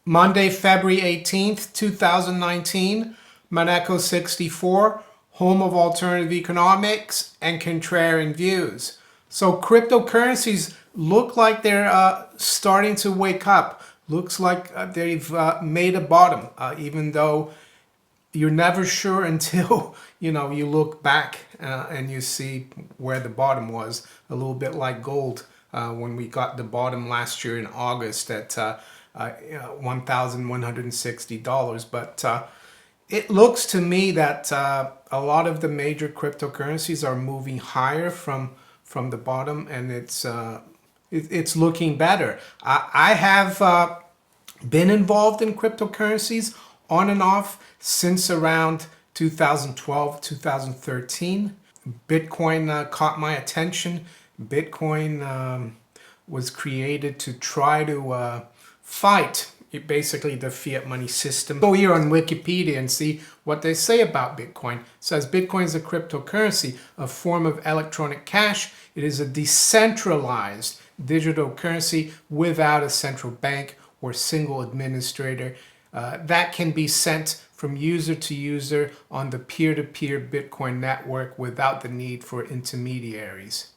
Monday, February 18th, 2019, Maneco 64, home of alternative economics and contrarian views. So cryptocurrencies look like they're starting to wake up. Looks like they've made a bottom, even though you're never sure until you look back and you see where the bottom was. A little bit like gold when we got the bottom last year in August at $1,160. But it looks to me that a lot of the major cryptocurrencies are moving higher from the bottom, and it's looking better. I have been involved in cryptocurrencies on and off since around 2012, 2013. Bitcoin caught my attention. Bitcoin was created to try to fight basically the fiat money system. Go here on Wikipedia and see what they say about Bitcoin. It says Bitcoin is a cryptocurrency, a form of electronic cash. It is a decentralized digital currency without a central bank or single administrator that can be sent from user to user on the peer-to-peer Bitcoin network without the need for intermediaries.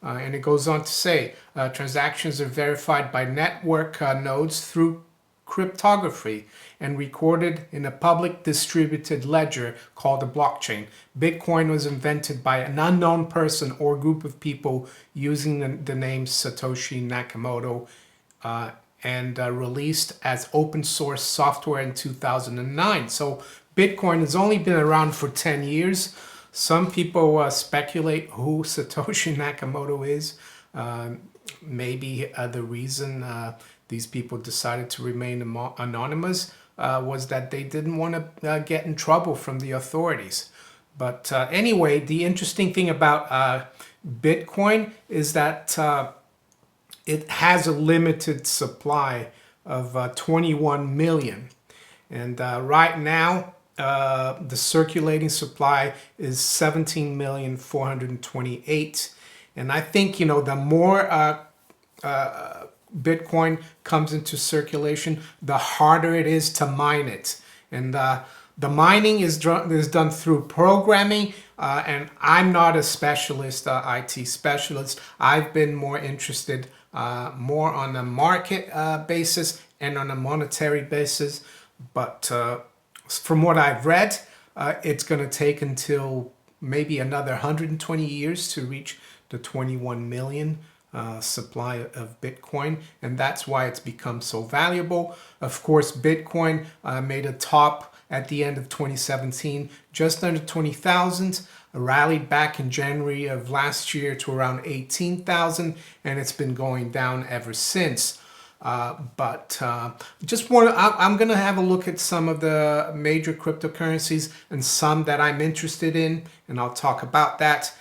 And it goes on to say, transactions are verified by network nodes through cryptography and recorded in a public distributed ledger called a blockchain. Bitcoin was invented by an unknown person or group of people using the name Satoshi Nakamoto and released as open source software in 2009. So Bitcoin has only been around for 10 years. Some people speculate who Satoshi Nakamoto is. Maybe the reason these people decided to remain anonymous was that they didn't want to get in trouble from the authorities. But anyway, the interesting thing about Bitcoin is that it has a limited supply of 21 million. And right now, the circulating supply is 17,428,000. And I think, the more Bitcoin comes into circulation, the harder it is to mine it. And the mining is done through programming, and I'm not a specialist, IT specialist. I've been more interested more on a market basis and on a monetary basis. But from what I've read, it's going to take until maybe another 120 years to reach the 21 million supply of Bitcoin, and that's why it's become so valuable. Of course, Bitcoin made a top at the end of 2017, just under 20,000, rallied back in January of last year to around 18,000, and it's been going down ever since. But just I'm going to have a look at some of the major cryptocurrencies and some that I'm interested in, and I'll talk about that.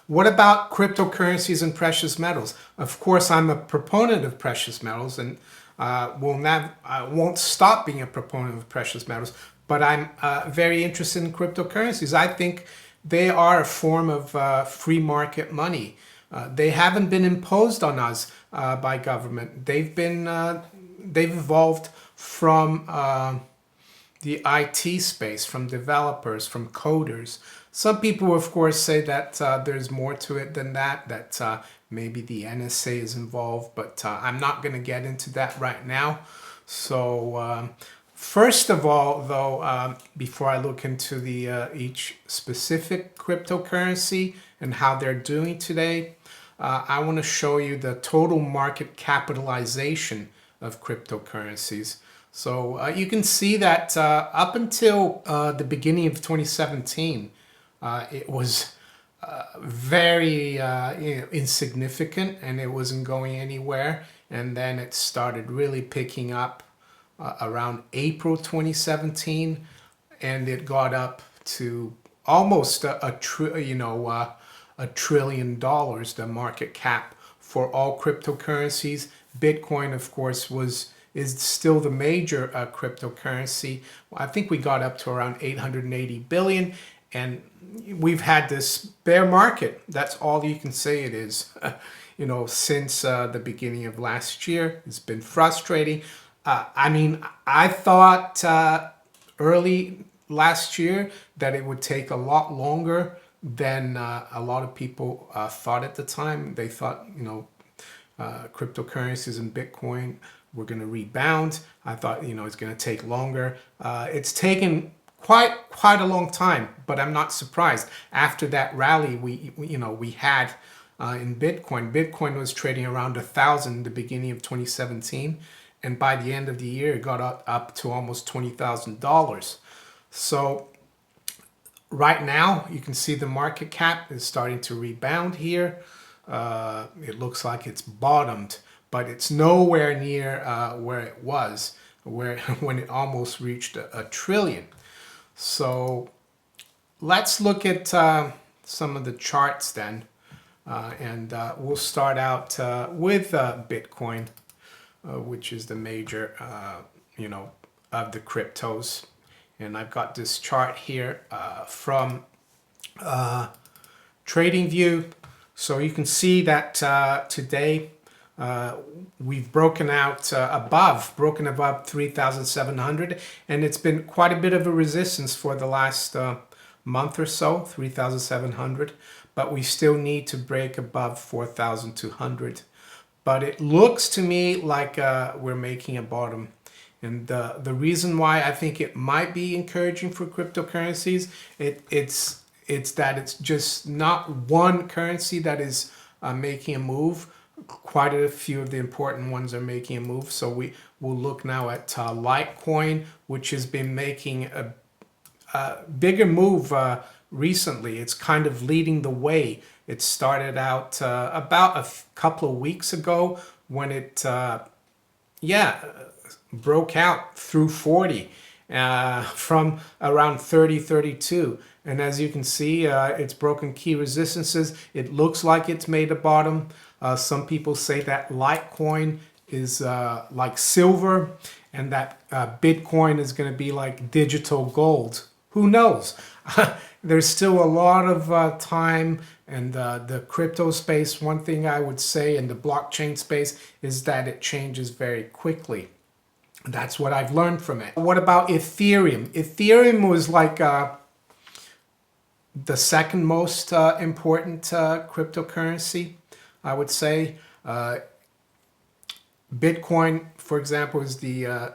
What about cryptocurrencies and precious metals? Of course, I'm a proponent of precious metals, and I won't stop being a proponent of precious metals, but I'm very interested in cryptocurrencies. I think they are a form of free market money. They haven't been imposed on us by government. They've evolved from the IT space, from developers, from coders. Some people, of course, say that there's more to it than that, that maybe the NSA is involved, but I'm not going to get into that right now. So first of all, though, before I look into each specific cryptocurrency and how they're doing today, I want to show you the total market capitalization of cryptocurrencies. So you can see that up until the beginning of 2017, it was very insignificant, and it wasn't going anywhere. And then it started really picking up around April 2017, and it got up to almost $1 trillion, the market cap for all cryptocurrencies. Bitcoin, of course, is still the major cryptocurrency. I think we got up to around 880 billion, and we've had this bear market. That's all you can say it is. Since the beginning of last year. It's been frustrating. I mean, I thought early last year that it would take a lot longer than a lot of people thought at the time. They thought, cryptocurrencies and Bitcoin were going to rebound. I thought, it's going to take longer. It's taken quite a long time, but I'm not surprised. After that rally, we had in Bitcoin. Bitcoin was trading around 1,000 the beginning of 2017, and by the end of the year, it got up to almost $20,000. So right now, you can see the market cap is starting to rebound here. It looks like it's bottomed, but it's nowhere near where it was, when it almost reached a trillion. So let's look at some of the charts then, and we'll start out with Bitcoin, which is the major, of the cryptos. And I've got this chart here from TradingView. So you can see that today we've broken above 3,700, and it's been quite a bit of a resistance for the last month or so, 3,700, but we still need to break above 4,200. But it looks to me like we're making a bottom. And the reason why I think it might be encouraging for cryptocurrencies, it's that it's just not one currency that is making a move. Quite a few of the important ones are making a move. So we will look now at Litecoin, which has been making a bigger move recently. It's kind of leading the way. It started out about a couple of weeks ago when it, broke out through 40 from around 30, 32. And as you can see, it's broken key resistances. It looks like it's made a bottom. Some people say that Litecoin is like silver, and that Bitcoin is going to be like digital gold. Who knows? There's still a lot of time, and the crypto space, one thing I would say in the blockchain space is that it changes very quickly. That's what I've learned from it. What about Ethereum? Ethereum was like the second most important cryptocurrency, I would say. Bitcoin, for example, is the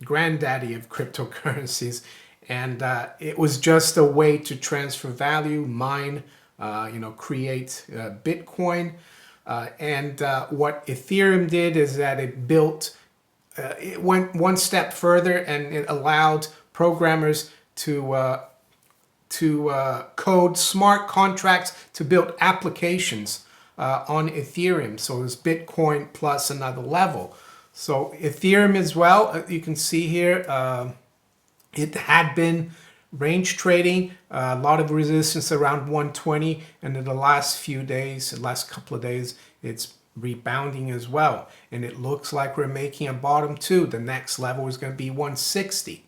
granddaddy of cryptocurrencies, and it was just a way to transfer value, mine, create Bitcoin. And what Ethereum did is that it went one step further, and it allowed programmers to code smart contracts to build applications on Ethereum. So it was Bitcoin plus another level. So Ethereum as well, you can see here, it had been range trading, a lot of resistance around 120, and in the last couple of days, it's rebounding as well. And it looks like we're making a bottom too. The next level is going to be 160.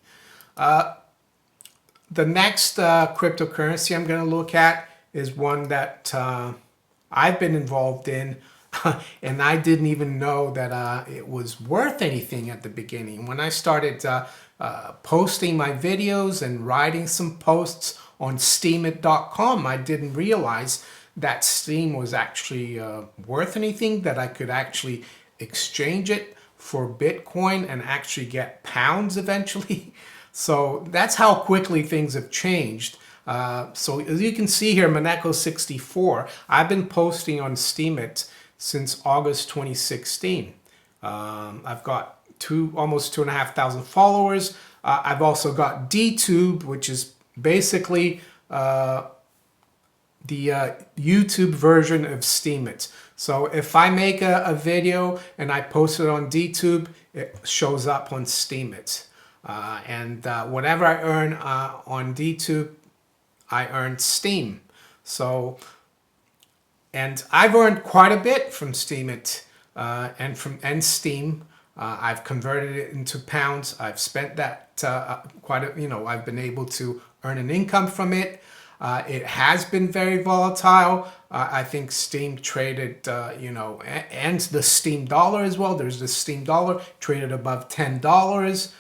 The next cryptocurrency I'm going to look at is one that I've been involved in, and I didn't even know that it was worth anything at the beginning. When I started posting my videos and writing some posts on Steemit.com, I didn't realize that Steem was actually worth anything, that I could actually exchange it for Bitcoin and actually get pounds eventually. So that's how quickly things have changed. So as you can see here, Moneko64, I've been posting on Steemit since August 2016. I've got almost 2,500 followers. I've also got DTube, which is basically the YouTube version of Steemit. So if I make a video and I post it on DTube, it shows up on Steemit. And whatever I earn on DTube, I earn Steem. So, and I've earned quite a bit from Steemit and Steem. I've converted it into pounds. I've spent that I've been able to earn an income from it. It has been very volatile. I think Steam traded, and the Steam dollar as well. There's the Steam dollar traded above $10.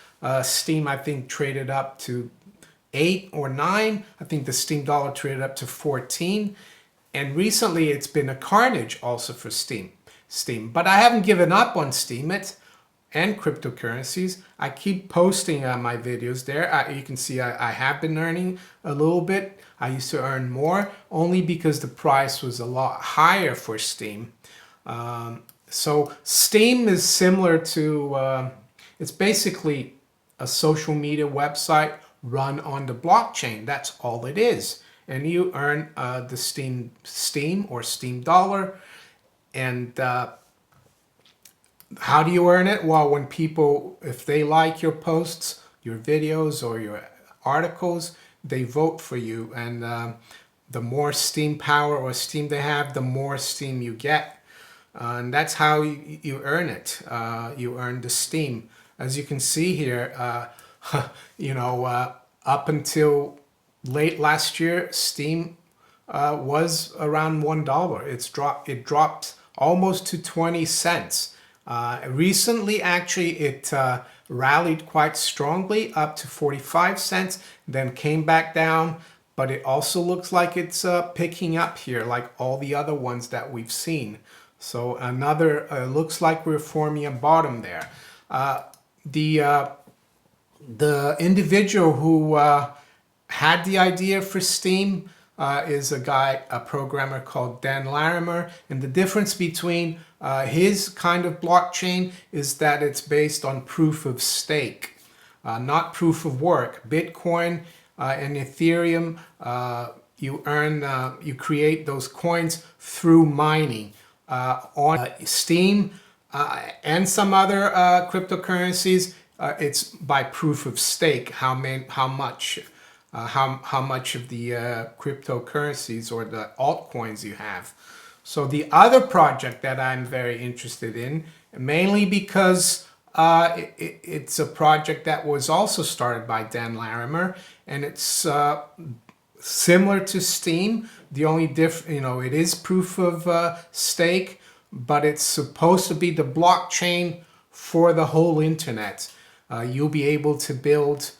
Steam, I think, traded up to 8 or 9. I think the Steam dollar traded up to 14. And recently it's been a carnage also for Steam. But I haven't given up on Steam and cryptocurrencies. I keep posting my videos there. You can see I have been earning a little bit. I used to earn more only because the price was a lot higher for Steam. So Steam is similar to, it's basically a social media website run on the blockchain. That's all it is. And you earn the Steam or Steam dollar. And how do you earn it? Well, when people, if they like your posts, your videos, or your articles, they vote for you. And the more Steam power or Steam they have, the more Steam you get. And that's how you earn it. You earn the Steam. As you can see here, up until late last year, Steam was around $1. It dropped almost to 20 cents. Recently, actually, it rallied quite strongly up to 45 cents, then came back down, but it also looks like it's picking up here, like all the other ones that we've seen. So looks like we're forming a bottom there. The individual who had the idea for Steam is a programmer called Dan Larimer. And the difference between his kind of blockchain is that it's based on proof of stake, not proof of work. Bitcoin and Ethereum, you create those coins through mining. On Steam and some other cryptocurrencies, it's by proof of stake. How much of the cryptocurrencies or the altcoins you have. So the other project that I'm very interested in, mainly because it's a project that was also started by Dan Larimer, and it's similar to Steam. The only it is proof of stake, but it's supposed to be the blockchain for the whole internet. You'll be able to build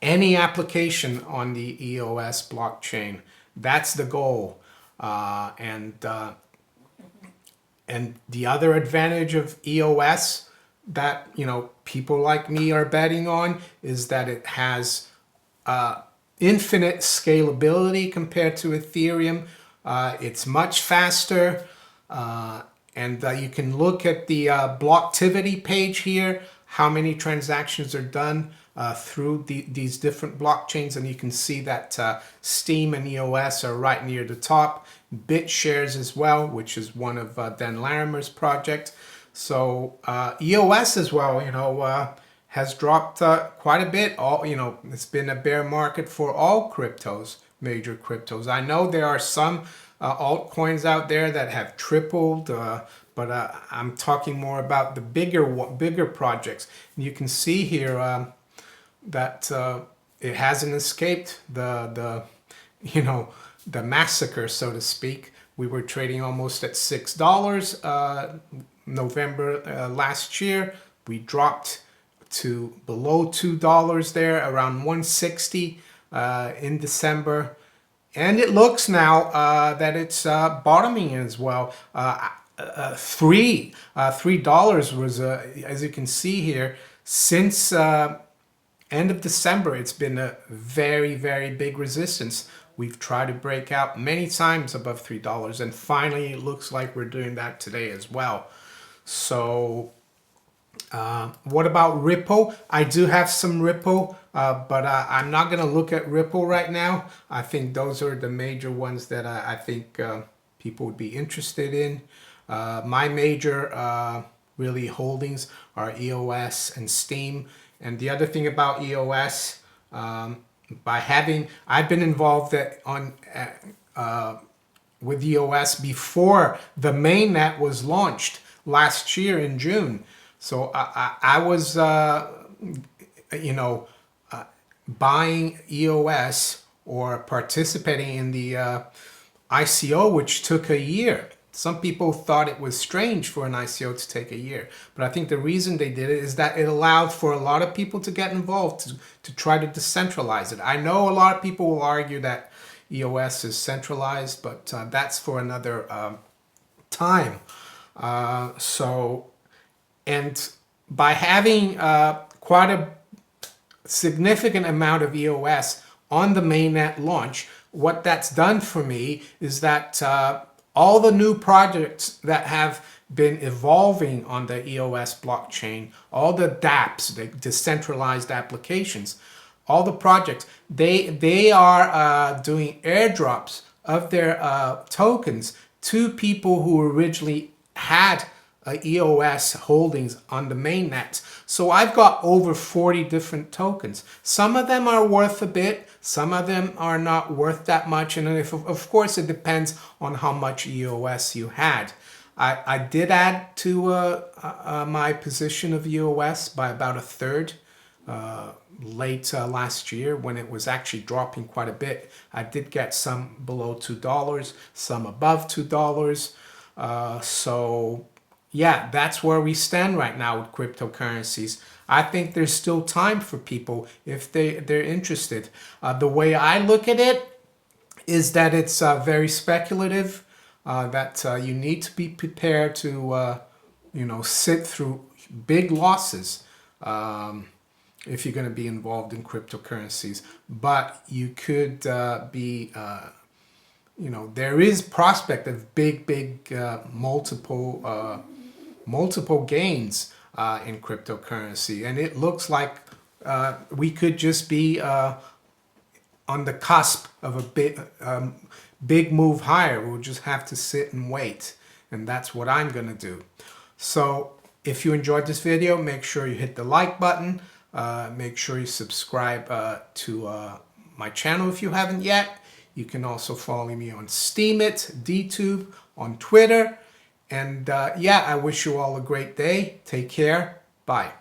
any application on the EOS blockchain. That's the goal. And the other advantage of EOS that people like me are betting on is that it has infinite scalability compared to Ethereum. It's much faster, and you can look at the Blocktivity page here, how many transactions are done through these different blockchains, and you can see that Steam and EOS are right near the top. BitShares as well, which is one of Dan Larimer's project. So EOS as well, has dropped quite a bit. It's been a bear market for all cryptos, major cryptos. I know there are some altcoins out there that have tripled, but I'm talking more about the bigger projects. And you can see here that it hasn't escaped the massacre, so to speak. We were trading almost at $6 November last year. We dropped to below $2 there, around 160 in December. And it looks now that it's bottoming as well. $3 was, as you can see here, since end of December, it's been a very, very big resistance. We've tried to break out many times above $3, and finally it looks like we're doing that today as well. So what about Ripple? I do have some Ripple, but I'm not going to look at Ripple right now. I think those are the major ones that I think people would be interested in. My major really holdings are EOS and Steam. And the other thing about EOS, I've been involved with EOS before the mainnet was launched last year in June. So I was, buying EOS or participating in the ICO, which took a year. Some people thought it was strange for an ICO to take a year, but I think the reason they did it is that it allowed for a lot of people to get involved to try to decentralize it. I know a lot of people will argue that EOS is centralized, but that's for another time. And by having quite a significant amount of EOS on the mainnet launch, what that's done for me is that all the new projects that have been evolving on the EOS blockchain, all the dApps, the decentralized applications, all the projects, they are doing airdrops of their tokens to people who originally had EOS holdings on the mainnet. So I've got over 40 different tokens. Some of them are worth a bit, some of them are not worth that much, and if, of course it depends on how much EOS you had. I did add to my position of EOS by about a third late last year when it was actually dropping quite a bit. I did get some below $2, some above $2. So yeah, that's where we stand right now with cryptocurrencies. I think there's still time for people if they're interested. The way I look at it is that it's very speculative, that you need to be prepared to, sit through big losses if you're going to be involved in cryptocurrencies. But you could there is prospect of big multiple gains in cryptocurrency, and it looks like we could just be on the cusp of a big move higher. We'll just have to sit and wait, and that's what I'm gonna do. So if you enjoyed this video, make sure you hit the like button. Make sure you subscribe to my channel if you haven't yet. You can also follow me on Steemit, DTube, on Twitter. And yeah, I wish you all a great day. Take care. Bye.